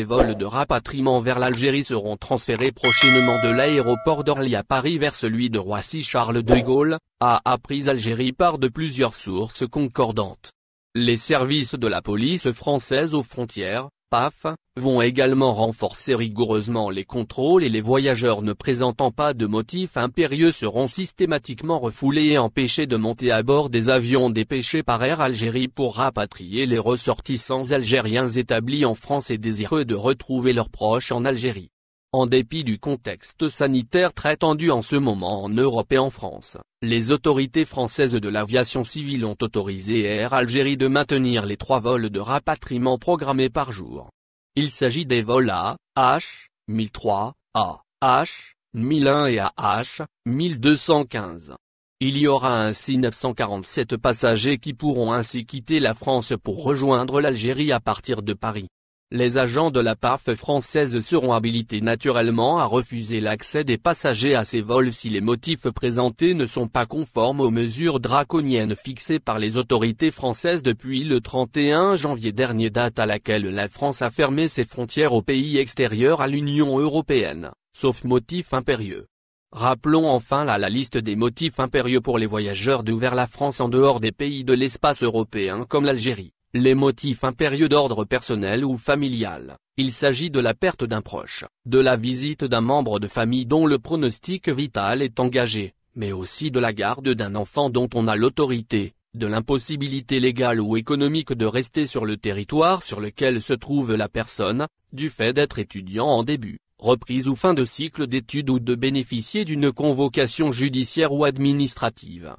les vols de rapatriement vers l'Algérie seront transférés prochainement de l'aéroport d'Orly à Paris vers celui de Roissy-Charles de Gaulle, a appris Algérie par de plusieurs sources concordantes. Les services de la police française aux frontières, PAF, vont également renforcer rigoureusement les contrôles et les voyageurs ne présentant pas de motifs impérieux seront systématiquement refoulés et empêchés de monter à bord des avions dépêchés par Air Algérie pour rapatrier les ressortissants algériens établis en France et désireux de retrouver leurs proches en Algérie. En dépit du contexte sanitaire très tendu en ce moment en Europe et en France, les autorités françaises de l'aviation civile ont autorisé Air Algérie de maintenir les 3 vols de rapatriement programmés par jour. Il s'agit des vols A, H, 1003, A, H, 1001 et AH, 1215. Il y aura ainsi 947 passagers qui pourront ainsi quitter la France pour rejoindre l'Algérie à partir de Paris. Les agents de la PAF française seront habilités naturellement à refuser l'accès des passagers à ces vols si les motifs présentés ne sont pas conformes aux mesures draconiennes fixées par les autorités françaises depuis le 31 janvier dernier, date à laquelle la France a fermé ses frontières aux pays extérieurs à l'Union européenne, sauf motifs impérieux. Rappelons enfin la liste des motifs impérieux pour les voyageurs vers la France en dehors des pays de l'espace européen comme l'Algérie. Les motifs impérieux d'ordre personnel ou familial, il s'agit de la perte d'un proche, de la visite d'un membre de famille dont le pronostic vital est engagé, mais aussi de la garde d'un enfant dont on a l'autorité, de l'impossibilité légale ou économique de rester sur le territoire sur lequel se trouve la personne, du fait d'être étudiant en début, reprise ou fin de cycle d'études ou de bénéficier d'une convocation judiciaire ou administrative.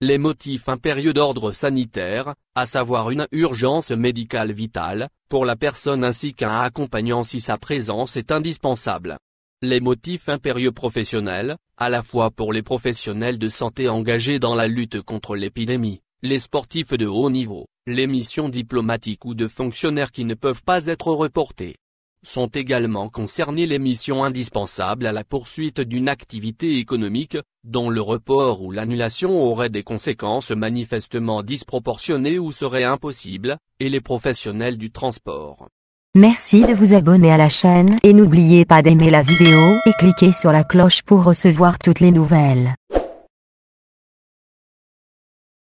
Les motifs impérieux d'ordre sanitaire, à savoir une urgence médicale vitale, pour la personne ainsi qu'un accompagnant si sa présence est indispensable. Les motifs impérieux professionnels, à la fois pour les professionnels de santé engagés dans la lutte contre l'épidémie, les sportifs de haut niveau, les missions diplomatiques ou de fonctionnaires qui ne peuvent pas être reportées. Sont également concernées les missions indispensables à la poursuite d'une activité économique, dont le report ou l'annulation aurait des conséquences manifestement disproportionnées ou seraient impossibles, et les professionnels du transport. Merci de vous abonner à la chaîne et n'oubliez pas d'aimer la vidéo et cliquer sur la cloche pour recevoir toutes les nouvelles.